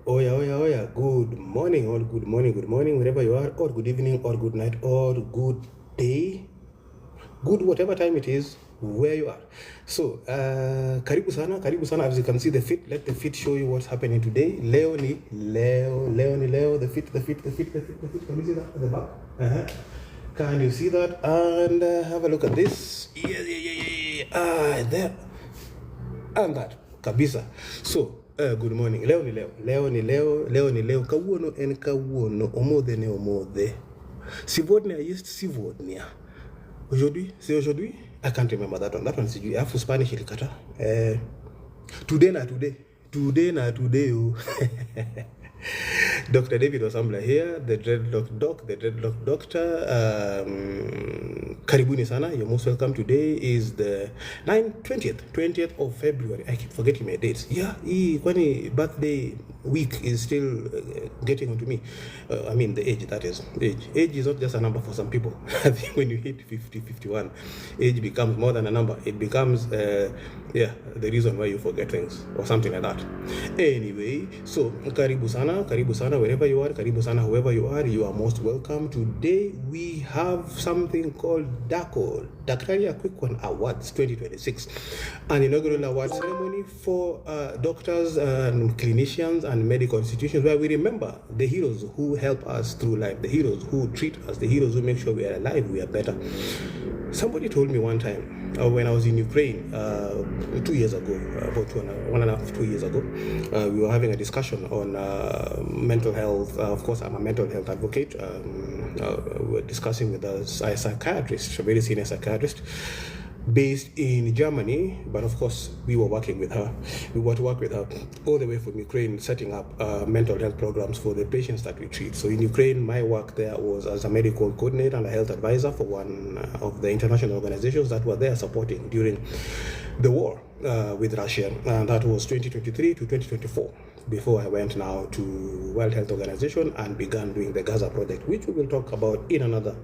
Oh yeah, oh yeah, oh yeah. Good morning, or good morning, wherever you are, or good evening, or good night, or good day, good whatever time it is, where you are. So, karibu sana. As you can see the fit, let the fit show you what's happening today. Leo, the fit. Can you see that at the back? Uh-huh. Can you see that? And have a look at this. Yeah. There. And that kabisa. So good morning. Leo ni leo. Kawuono en kawuono, omodhe ne omodhe. Sivodnia ist sivodnia. Aujourd'hui, c'est aujourd'hui. I can't remember that one. That one sijui. Afu Spanish ilikata. Today na today. Oh. Dr. David Osambla here, the dreadlock doctor. Karibuni sana, you're most welcome. Today is the 20th of February. I keep forgetting my dates. Yeah, when birthday week is still getting onto me. I mean the age, that is. Age is not just a number for some people. I think when you hit 50, 51, age becomes more than a number. It becomes, the reason why you forget things or something like that. Anyway, so karibu sana, wherever you are, karibu sana, whoever you are most welcome. Today we have something called DACO, Daktari Quick One Awards 2026, an inaugural award ceremony for doctors and clinicians and medical institutions, where we remember the heroes who help us through life, the heroes who treat us, the heroes who make sure we are alive, we are better. Somebody told me one time when I was in Ukraine 2 years ago, about 2 years ago, we were having a discussion on mental health. Of course, I'm a mental health advocate. We were discussing with a psychiatrist, a very senior psychiatrist, based in Germany, but of course we were working with her. We were to work with her all the way from Ukraine, setting up mental health programs for the patients that we treat. So in Ukraine, my work there was as a medical coordinator and a health advisor for one of the international organizations that were there supporting during the war with Russia, and that was 2023 to 2024. Before I went now to World Health Organization and began doing the Gaza project, which we will talk about in another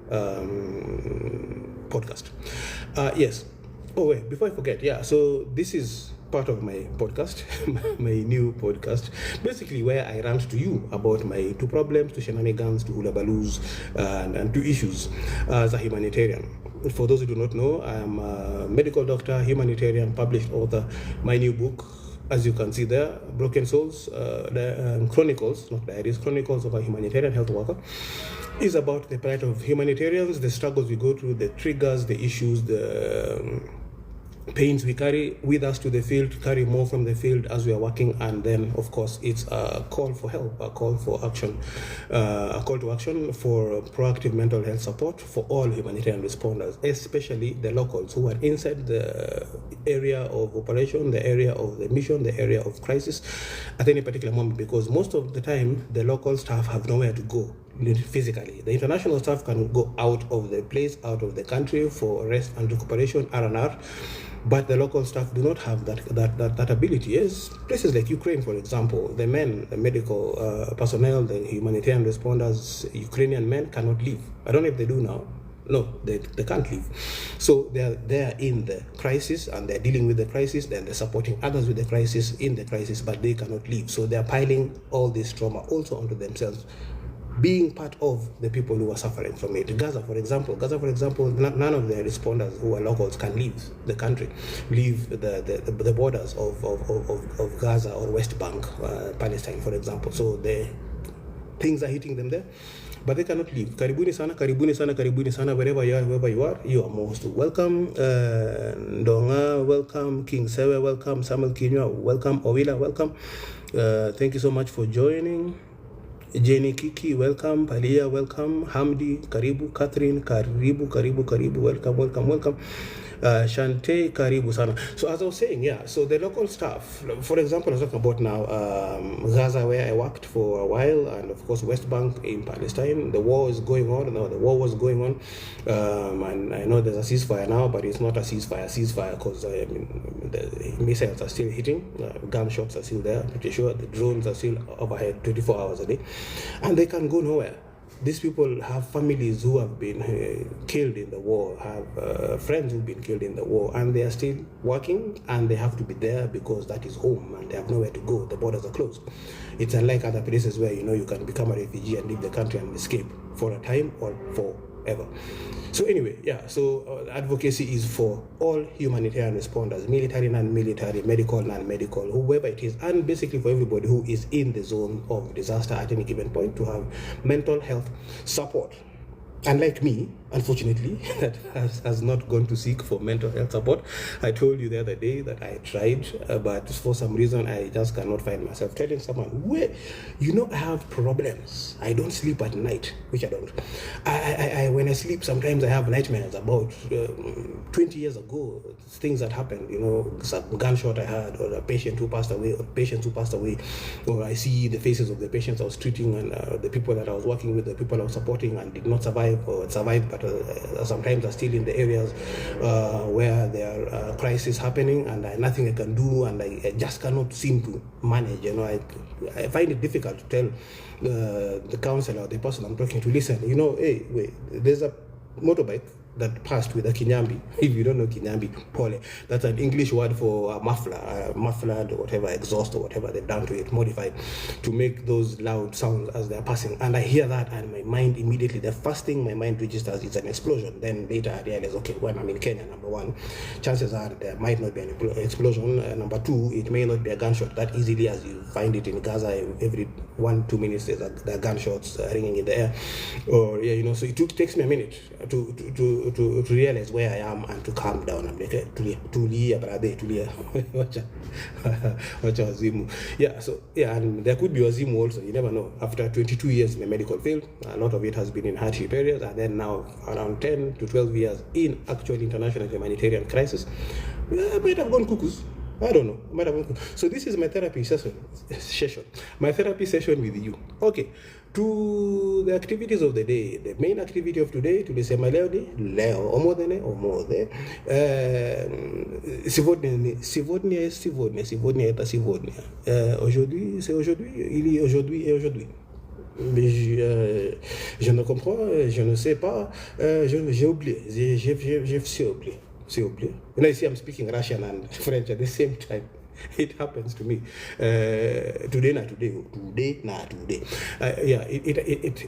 podcast. Yes. Oh wait, before I forget, so this is part of my podcast, my new podcast, basically where I rant to you about my two problems, two shenanigans, two hula-baloos, and two issues as a humanitarian. For those who do not know, I'm a medical doctor, humanitarian, published author. My new book, as you can see there, Broken Souls, the Chronicles, not diaries, Chronicles of a Humanitarian Health Worker, is about the plight of humanitarians, the struggles we go through, the triggers, the issues, the pains we carry with us to the field, carry more from the field as we are working, and then of course it's a call for help, a call for action, a call to action for proactive mental health support for all humanitarian responders, especially the locals who are inside the area of operation, the area of the mission, the area of crisis at any particular moment, because most of the time the local staff have nowhere to go physically. The international staff can go out of the place, out of the country for rest and recuperation, R&R, but the local staff do not have that ability. Yes, places like Ukraine, for example, the men, the medical personnel, the humanitarian responders, Ukrainian men cannot leave. I don't know if they do now. No, they can't leave. So they are in the crisis, and they're dealing with the crisis, then they're supporting others with the crisis, in the crisis, but they cannot leave. So they're piling all this trauma also onto themselves, being part of the people who are suffering from it. Gaza, for example, none of the responders who are locals can leave the country, leave the borders of Gaza or West Bank, Palestine, for example. So the things are hitting them there, but they cannot leave. Karibuni sana, wherever you are, you are most welcome. Ndonga, welcome. King Sewe, welcome. Samuel Kinywa, welcome. Owila, welcome. Thank you so much for joining. Jenny Kiki, welcome. Palia, welcome. Hamdi, karibu. Catherine, karibu. Welcome. Shante, karibu sana. So as I was saying, so the local staff, for example, I was talking about now Gaza, where I worked for a while, and of course West Bank in Palestine. The war is going on. No, the war was going on, and I know there's a ceasefire now, but it's not a ceasefire because the missiles are still hitting, gunshots are still there, I'm pretty sure. The drones are still overhead 24 hours a day, and they can go nowhere. these people have families who have been killed in the war, have friends who've been killed in the war, and they are still working, and they have to be there because that is home, and they have nowhere to go. The borders are closed. It's unlike other places where you can become a refugee and leave the country and escape for a time or forever. So anyway, so advocacy is for all humanitarian responders, military, non-military, medical, non-medical, whoever it is, and basically for everybody who is in the zone of disaster at any given point to have mental health support. Unlike me, unfortunately, that has not gone to seek for mental health support. I told you the other day that I tried, but for some reason I just cannot find myself telling someone, I have problems. I don't sleep at night, which I don't. I when I sleep, sometimes I have nightmares about 20 years ago, things that happened, some gunshot I had, or a patient who passed away, or patients who passed away, or I see the faces of the patients I was treating and the people that I was working with, the people I was supporting and did not survive or survived, but sometimes are still in the areas where there are crises happening, and nothing I can do, and I just cannot seem to manage. I find it difficult to tell the counselor or the person I'm talking to, listen, hey, wait, there's a motorbike that passed with a kinyambi. If you don't know kinyambi, pole, that's an English word for a muffler, muffled or whatever, exhaust or whatever they've done to it, modified to make those loud sounds as they're passing. And I hear that, and my mind immediately, the first thing my mind registers is an explosion. Then later I realize, okay, when I'm in Kenya, number one, chances are there might not be an explosion. Number two, it may not be a gunshot that easily as you find it in Gaza. Every 1-2 minutes there are gunshots ringing in the air, or so it takes me a minute to realize where I am and to calm down. I'm like, tulia brother, tulia. Wacha wazimu. And there could be wazimu also. You never know. After 22 years in the medical field, a lot of it has been in hardship areas, and then now around 10 to 12 years in actual international humanitarian crisis. I might have gone cuckoos. I don't know. So this is my therapy session. My therapy session with you. Okay. To the activities of the day. The main activity of today, tulisema leo, omodene, sivodnia. Aujourd'hui, c'est aujourd'hui, il est aujourd'hui et aujourd'hui. Mais je ne comprends, je ne sais pas, j'ai oublié, j'ai oublié. You see, I'm speaking Russian and French at the same time. It happens to me. Today.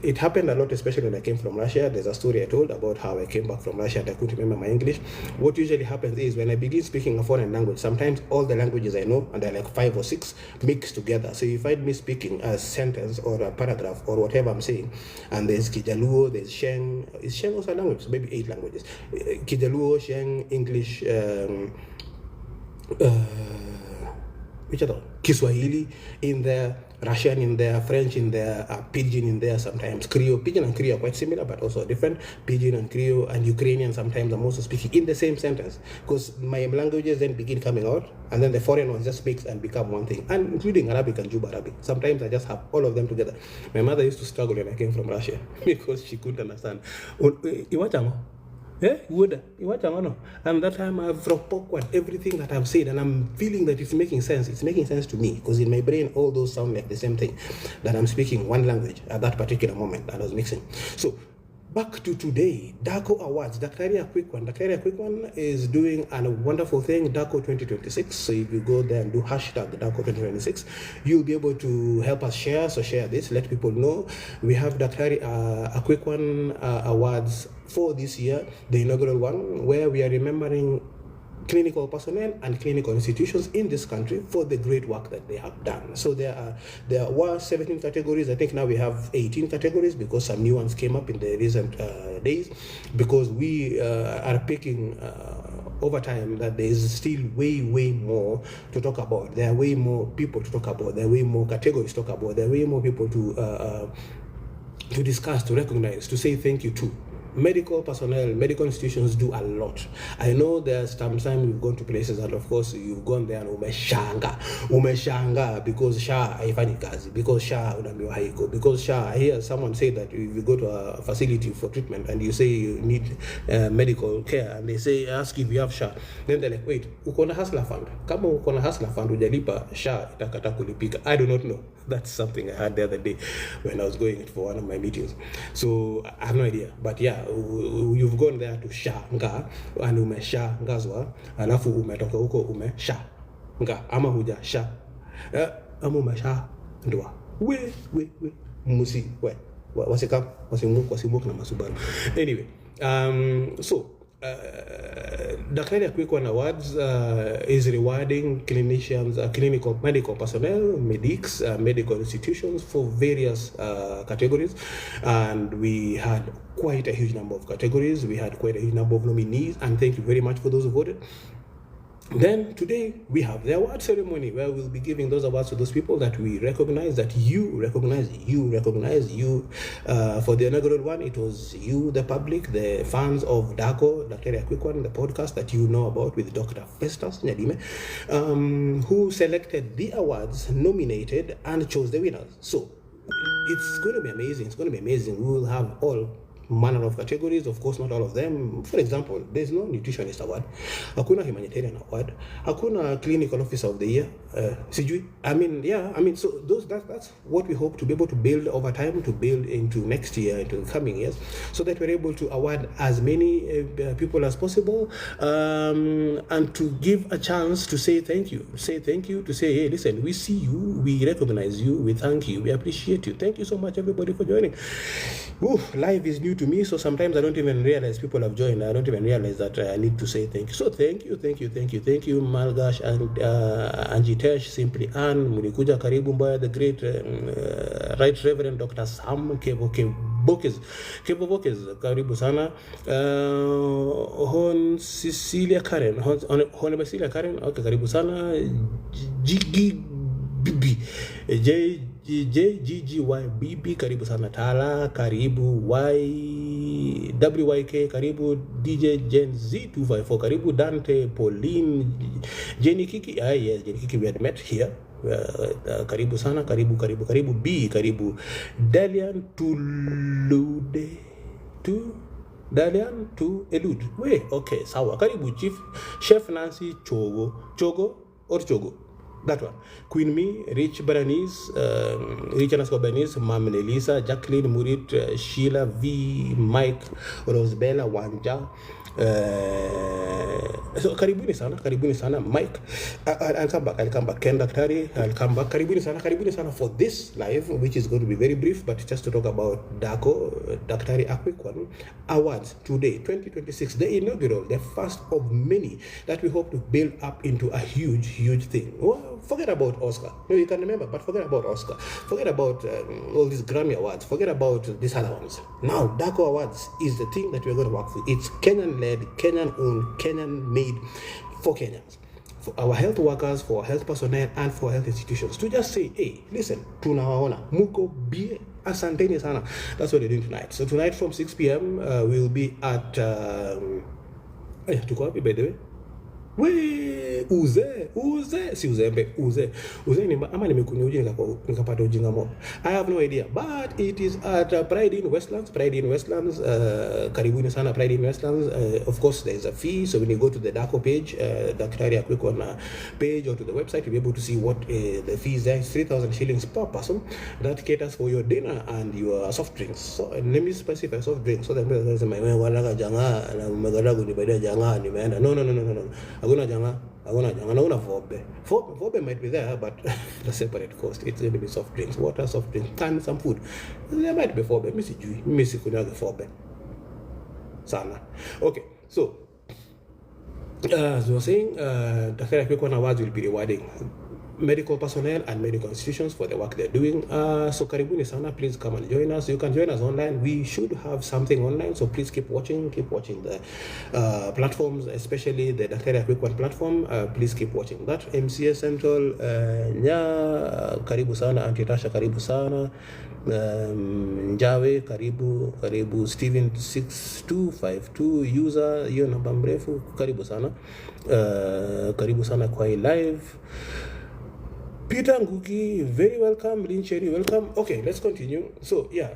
It happened a lot, especially when I came from Russia. There's a story I told about how I came back from Russia and I couldn't remember my English. What usually happens is when I begin speaking a foreign language, sometimes all the languages I know, and they're like 5 or 6, mixed together. So you find me speaking a sentence or a paragraph or whatever I'm saying, and there's Kijaluo, there's Sheng. Is Sheng also a language? Maybe 8 languages. Kijaluo, Sheng, English, which other? Kiswahili in there, Russian in there, French in there, Pidgin in there sometimes, Creole. Pidgin and Creole are quite similar but also different. Pidgin and Creole and Ukrainian sometimes I'm also speaking in the same sentence, because my languages then begin coming out, and then the foreign ones just mix and become one thing, and including Arabic and Juba Arabic. Sometimes I just have all of them together. My mother used to struggle when I came from Russia because she couldn't understand. And that time I've awkward everything that I've said, and I'm feeling that it's making sense. It's making sense to me, because in my brain all those sound like the same thing, that I'm speaking one language at that particular moment that I was mixing. So back to today, DACO Awards. Daktari a quick one is doing a wonderful thing, DACO 2026. So if you go there and do hashtag DACO 2026, you'll be able to help us share. So share this, let people know. We have Daktari a quick one awards for this year, the inaugural one, where we are remembering clinical personnel and clinical institutions in this country for the great work that they have done. So there were 17 categories. I think now we have 18 categories because some new ones came up in the recent days, because we are picking over time that there is still way more to talk about. There are way more people to talk about. There are way more categories to talk about. There are way more people to discuss, to recognize, to say thank you to. medical personnel, medical institutions do a lot. I know there's sometimes we've gone to places and of course you've gone there and umeshanga because SHA haifanyi kazi, because SHA unaambiwa haiko, because SHA, I hear someone say that if you go to a facility for treatment and you say you need medical care and they say ask if you have SHA, then they're like, wait, uko na hustler fund? Kama uko na hustler fund hujalipa, SHA itakata kulipika. I do not know. That's something I heard the other day when I was going for one of my meetings. So I have no idea, but yeah, you've gone there to shanga and umeshangazwa, alafu umetoka huko umeshanga ama hujasha ama umeshandwa we musi we wasika wasimuk na masubaru. Anyway, so Daktari Akwikwan Awards is rewarding clinicians, medical personnel, medics, medical institutions for various categories, and we had quite a huge number of categories. We had quite a huge number of nominees, and thank you very much for those who voted. Then today we have the award ceremony where we'll be giving those awards to those people that we recognize, that you recognize. For the inaugural one, it was you, the public, the fans of Daco, Daktari Akwikwan, the podcast that you know about with Dr. Festus Nyadime, who selected the awards, nominated, and chose the winners. So it's going to be amazing. We will have all manner of categories, of course not all of them. For example, there's no nutritionist award, hakuna humanitarian award, hakuna clinical officer of the year, sijui. So that's what we hope to be able to build over time, to build into next year, into the coming years, so that we're able to award as many people as possible, and to give a chance to say thank you, to say, hey, listen, we see you, we recognize you, we thank you, we appreciate you. Thank you so much, everybody, for joining. Life is new to me, so sometimes I don't even realize people have joined. I don't even realize that I need to say thank you. So thank you, Malgash and Anjitesh, Simply Ann, Mulikuja Karibu Mbaya, the great Right Reverend Dr. Sam Bokes, Karibu Sana, Hon Cecilia Karen, okay, Karibu Sana, Jiggy Bibi, JGGYBB, karibu sana. Tala, karibu WYK, karibu DJ Gen Z254, karibu Dante, Pauline, Jenny Kiki, yes, Jenny Kiki, we had met here. Karibu sana, karibu B, karibu Dalian to Elude. Wait, okay, sawa. Karibu Chef Nancy Chogo. That one. Queen Me, Rich Berenice, Mam Elisa, Jacqueline Murit, Sheila V, Mike, Rosebella, Wanja. So karibuni sana Mike. I'll come back. Ken Daktari, I'll come back. Karibuni sana for this live, which is going to be very brief, but just to talk about Daktari Akwikwan Awards today, 2026, the inaugural, the first of many that we hope to build up into a huge thing. Well, forget about Oscar. No, you can remember, but forget about Oscar. Forget about all these Grammy Awards. Forget about these other ones. Now, Daco Awards is the thing that we're going to work with. It's Kenyan-led, Kenyan-owned, Kenyan-made for Kenyans, for our health workers, for our health personnel, and for health institutions. To just say, hey, listen, tunawaona, muko bie, asanteni sana. That's what we're doing tonight. So tonight from 6 p.m., we'll be at, tuko wapi by the way? Uze ni ama nimekunywa ujinga nikapata ujinga mob. I have no idea, but it is at Pride Inn Westlands. Karibuni sana Pride Inn Westlands. Of course there is a fee, so when you go to the Daco page, Daktari Akwikwan page, or to the website, you'll be able to see what the fees there. It's 3,000 shillings per person. That caters for your dinner and your soft drinks. So let me specify soft drinks, so that there's my walaga janga na magaragu ni baada janga nimeenda. No. Aguna janga, nauna Vobe might be there, but the separate cost. It's going to be soft drinks, water, soft drinks, and some food. There might be Vobe. Missy kunyaga Vobe. Sana. Okay, so as we were saying, Daktari Akwikwan Awards will be rewarding medical personnel and medical institutions for the work they're doing. So karibuni sana, please come and join us. You can join us online. We should have something online, so please keep watching the platforms, especially the Daktari Quick One platform. Please keep watching that. MCA Central, karibu sana. Antitasha, karibu sana. Njawe, karibu. Steven 6252 user, hiyo namba mrefu, karibu sana. Karibu sana kwa hii live. Peter Ngugi, very welcome. Lin Cherry, welcome. Okay, let's continue. So yeah,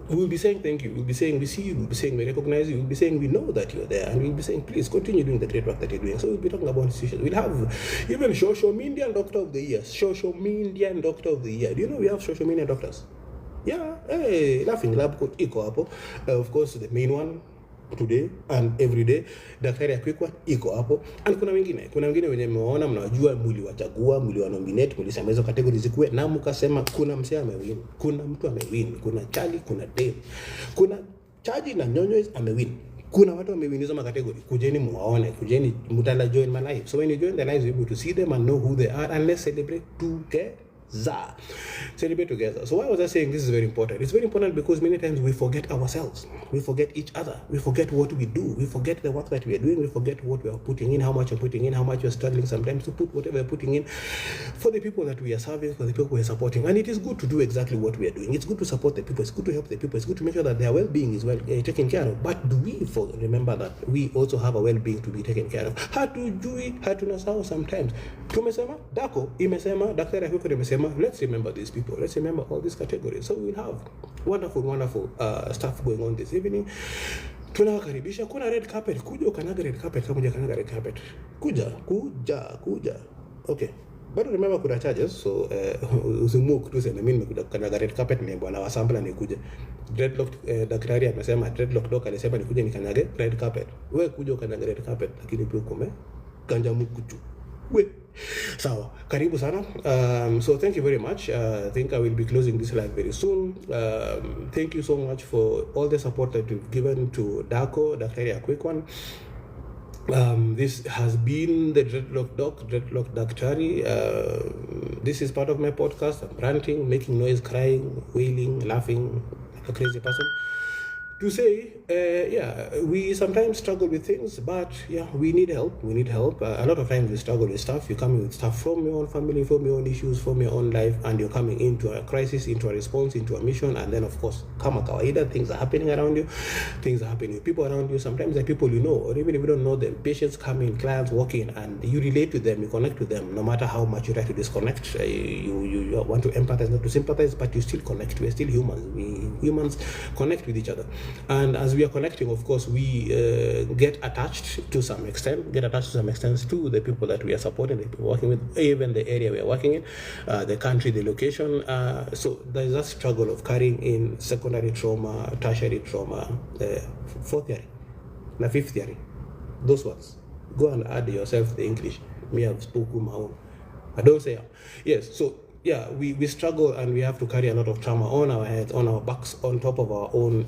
we'll be saying thank you. We'll be saying we see you. We'll be saying we recognize you. We'll be saying we know that you're there, and we'll be saying please continue doing the great work that you're doing. So we'll be talking about institutions. We'll have even social media doctor of the year. Social media doctor of the year. Do you know we have social media doctors? Yeah, hey, Laughing Lab could iko hapo. Of course, the main one today and every day, Daktari Quick One iko hapo, and kuna wengine wenye mmeona, mnajua mliwachagua, mliwanominate, mlisema hizo categories zikuwe, na mkasema kuna msee amewin, kuna mtu amewin, kuna Charlie, kuna Dave, kuna Chaji na Nyonyo amewin. Kuna watu wamewin hizo category. Kujeni muwaone, kujeni mutala join my live. So when you join the live, you're able to see them and know who they are, and let's celebrate together. Celebrate together. So why was I saying this is very important? It's very important because many times we forget ourselves, we forget each other, we forget what we do, we forget the work that we are doing, we forget what we are putting in, how much we're putting in, how much we're struggling sometimes to put whatever we're putting in for the people that we are serving, for the people we are supporting. And it is good to do exactly what we are doing. It's good to support the people, it's good to help the people, it's good to make sure that their well-being is well taken care of. But do we remember that we also have a well-being to be taken care of? Hatunasahau sometimes. Tumesema Dako imesema, Daktari Quick One imesema. Let's remember these people. Let's remember all these categories. So we'll have wonderful stuff going on this evening. Tunawakaribisha. Kuna red carpet. Kuja ukanaga red carpet. Kama kanaga red carpet. Kuja. Okay. But remember kuna charges. So usimuku tu sema mimi nimekuja kanaga red carpet, ni bwana wa sample nikuje. Dreadlock Daktari amesema Dreadlock doc alisema nikuje nikanyage red carpet. Wewe kuja ukanaga red carpet, lakini pia uko kanja mkuchu. So, karibu sana. So thank you very much. I think I will be closing this live very soon. Thank you so much for all the support that you've given to Daktari Quick One. This has been the Dreadlock Daktari. This is part of my podcast. I'm ranting, making noise, crying, wailing, laughing like a crazy person. To say, we sometimes struggle with things, but we need help. A lot of times we struggle with stuff. You come with stuff from your own family, from your own issues, from your own life, and you're coming into a crisis, into a response, into a mission, and then of course, kama kawaida, things are happening around you, things are happening with people around you. Sometimes the people you know, or even if you don't know them, patients come in, clients walk in, and you relate to them, you connect with them, no matter how much you try to disconnect. You want to empathize, not to sympathize, but you still connect. We're still humans. Humans connect with each other. And as we are connecting, of course, we get attached to some extent to the people that we are supporting, the people working with, even the area we are working in, the country, the location. So there is a struggle of carrying in secondary trauma, tertiary trauma, fourth year, na fifth year. Those words. Go and add yourself the English. Me have spoken my own. I don't say yes. So we struggle, and we have to carry a lot of trauma on our heads, on our backs, on top of our own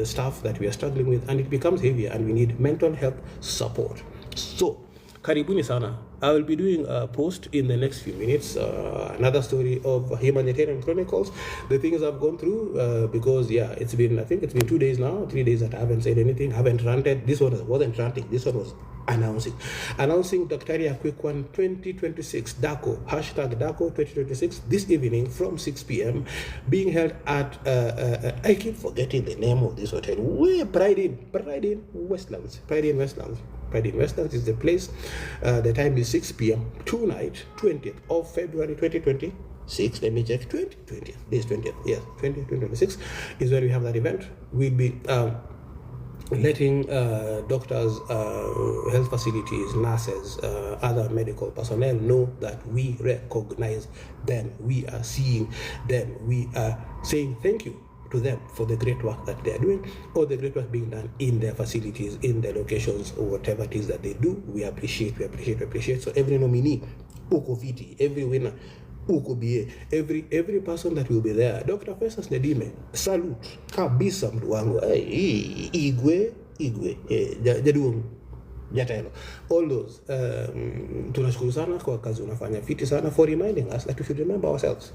stuff that we are struggling with, and it becomes heavier, and we need mental health support. So, karibuni sana. I will be doing a post in the next few minutes, another story of Humanitarian Chronicles, the things I've gone through, because it's been 2 days now, 3 days that I haven't said anything, haven't ranted. This one wasn't ranting, this one was announcing Daktari Quick One 2026 DACO, #DACO 2026, this evening from 6 p.m. being held at I keep forgetting the name of this hotel. Pride Inn Westlands. Pride Inn Westlands is the place. The time is 6 p.m. tonight, 20th of February 2026. Let me check. 20th. This 20th. Yes, 2026 is where we have that event. We'll be letting doctors, health facilities, nurses, other medical personnel know that we recognize them, we are seeing them, we are saying thank you to them for the great work that they are doing, or the great work being done in their facilities, in their locations, or whatever it is that they do. We appreciate. So every nominee, every winner, every person that will be there. Dr. Festus Nedime, salute kabisa mtu wangu. Igwe jaduong. Jatelo, all those. Tunashukuru sana kwa kazi unafanya fiti sana for reminding us that we should remember ourselves.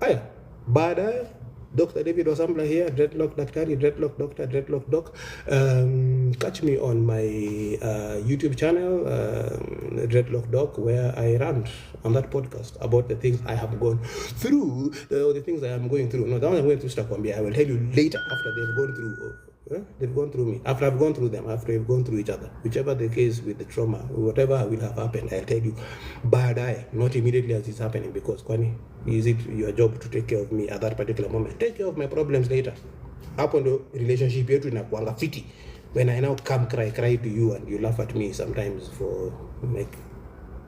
Aya, baadaye Dr. David Wasambla here, Dreadlock Daktari, Dreadlock Doctor, Dreadlock Doc. Catch me on my YouTube channel, Dreadlock Doc, where I rant on that podcast about the things I have gone through, the things I am going through. No, the ones I'm going through, I will tell you later after they've gone through. They've gone through me. After I've gone through them, after we've gone through each other, whichever the case with the trauma, whatever will have happened, I'll tell you. Baadaye, not immediately as it's happening, because kwani, is it your job to take care of me at that particular moment? Take care of my problems later. Hapo ndo relationship yetu inakuanga fiti. When I now come cry to you and you laugh at me sometimes for like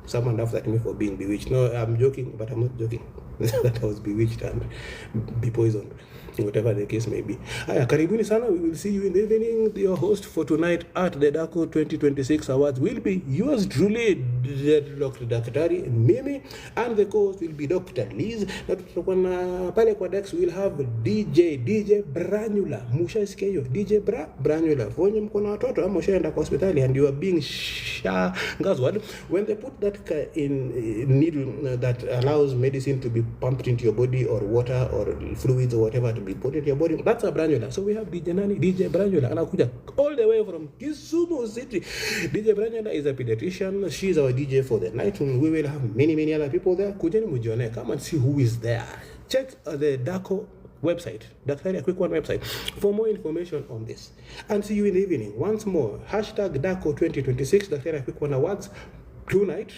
someone laughed at me for being bewitched. No, I'm joking, but I'm not joking. That I was bewitched and be poisoned, whatever the case may be. Aya, karibuni sana. We will see you in the evening. Your host for tonight at the DACO 2026 Awards will be yours truly, Dr. Daktari Mimi, and the co-host will be Dr. Liz. Na tutakuwa pale kwa Dex will have DJ Branula. Mushasikia hiyo DJ Branula. Wenye mko na watoto ama ushaenda kwa hospitali and you are being shangazwad when they put that in needle that allows medicine to be pumped into your body, or water or fluids or whatever to be put into your body. That's a Branula. So we have DJ Branula anakuja all the way from Kisumu City. DJ Branula is a pediatrician. She's our DJ for the night. We will have many other people there. Kujeni mujione, come and see who is there. Check the DACO website, Daktari Quick One website, for more information on this. And see you in the evening. Once more, hashtag DACO 2026 Daktari Quick One Awards tonight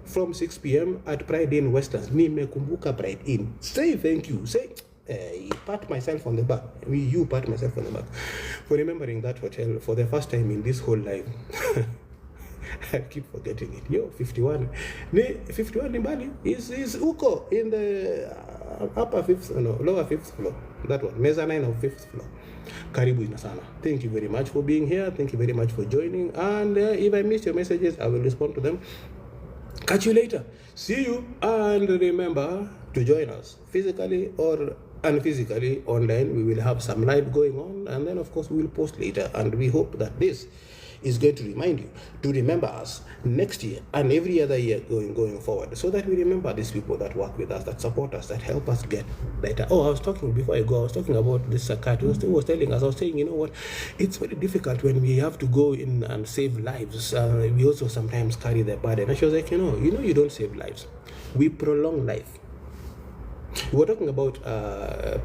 from 6 p.m. at Pride Inn Westlands. Nimekumbuka Pride Inn. Say thank you. Say pat myself on the back. You pat myself on the back for remembering that hotel for the first time in this whole life. I keep forgetting it. 51 in Bali is Uko in the lower fifth floor. That one, mezzanine of 5th floor. Karibu inasana. Thank you very much for being here. Thank you very much for joining. And if I missed your messages, I will respond to them. Catch you later. See you, and remember to join us physically or unphysically online. We will have some live going on, and then of course we will post later, and we hope that this is going to remind you to remember us next year and every other year going forward, so that we remember these people that work with us, that support us, that help us get better. I was talking about this psychiatrist who was telling us, I was saying, you know what, it's very difficult when we have to go in and save lives. We also sometimes carry the burden. And she was like, you don't save lives, we prolong life. We were talking about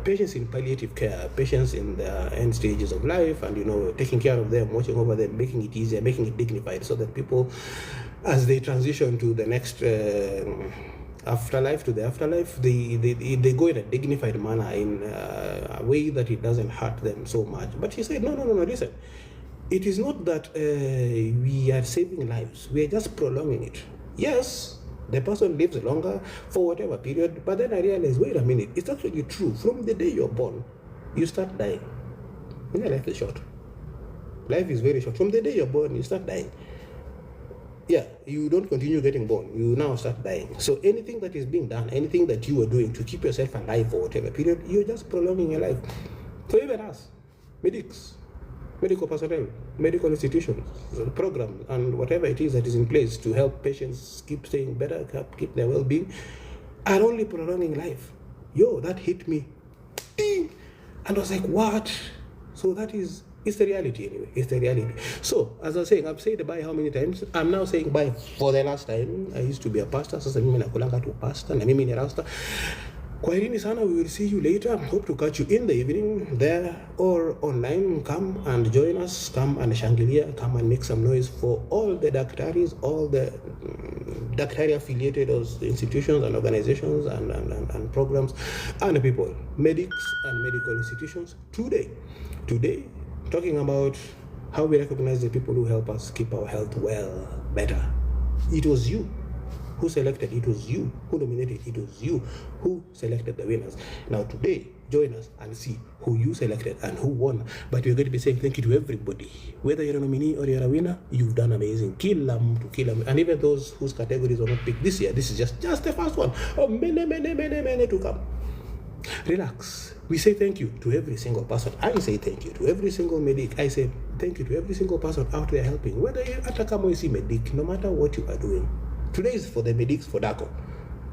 patients in palliative care, patients in the end stages of life, and taking care of them, watching over them, making it easier, making it dignified, so that people, as they transition to the next afterlife, they go in a dignified manner, in a way that it doesn't hurt them so much. But he said, no, listen, it is not that we are saving lives, we are just prolonging it. Yes, the person lives longer for whatever period, but then I realized, wait a minute, it's actually true. From the day you're born, you start dying. Life is short. Life is very short. From the day you're born, you start dying. Yeah, you don't continue getting born. You now start dying. So anything that is being done, anything that you are doing to keep yourself alive for whatever period, you're just prolonging your life. So even us, medics, medical personnel, medical institutions, programs, and whatever it is that is in place to help patients keep staying better, keep their well-being, are only prolonging life. That hit me. Ding! And I was like, what? So it's the reality anyway. It's the reality. So, as I was saying, I've said bye how many times? I'm now saying bye for the last time. I used to be a pastor, so mimi nakulanga tu pastor, na mimi ni rasta. Kwaherini sana, we will see you later. Hope to catch you in the evening there or online. Come and join us. Come and shangilia. Come and make some noise for all the Daktaris, all the Daktari affiliated institutions and organizations and programs and people, medics and medical institutions. Today, talking about how we recognize the people who help us keep our health better. It was you who selected, it was you who nominated, it was you who selected the winners. Now today, join us and see who you selected and who won. But we're going to be saying thank you to everybody. Whether you're a nominee or you're a winner, you've done amazing. Kila mtu. And even those whose categories were not picked this year, this is just the first one of many to come. Relax. We say thank you to every single person. I say thank you to every single medic. I say thank you to every single person out there helping. Whether you're at a Kamoisi medic, no matter what you are doing. Today is for the medics for DACO.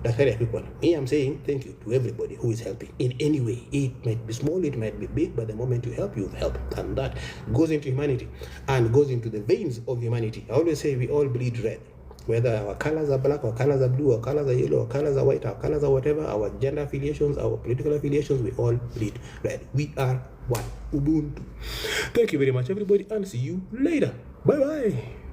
That's very people. Me, I'm saying thank you to everybody who is helping in any way. It might be small, it might be big, but the moment you help, you've helped. And that goes into humanity and goes into the veins of humanity. I always say we all bleed red. Whether our colors are black, our colors are blue, our colors are yellow, our colors are white, our colors are whatever, our gender affiliations, our political affiliations, we all bleed red. We are one. Ubuntu. Thank you very much, everybody, and see you later. Bye-bye.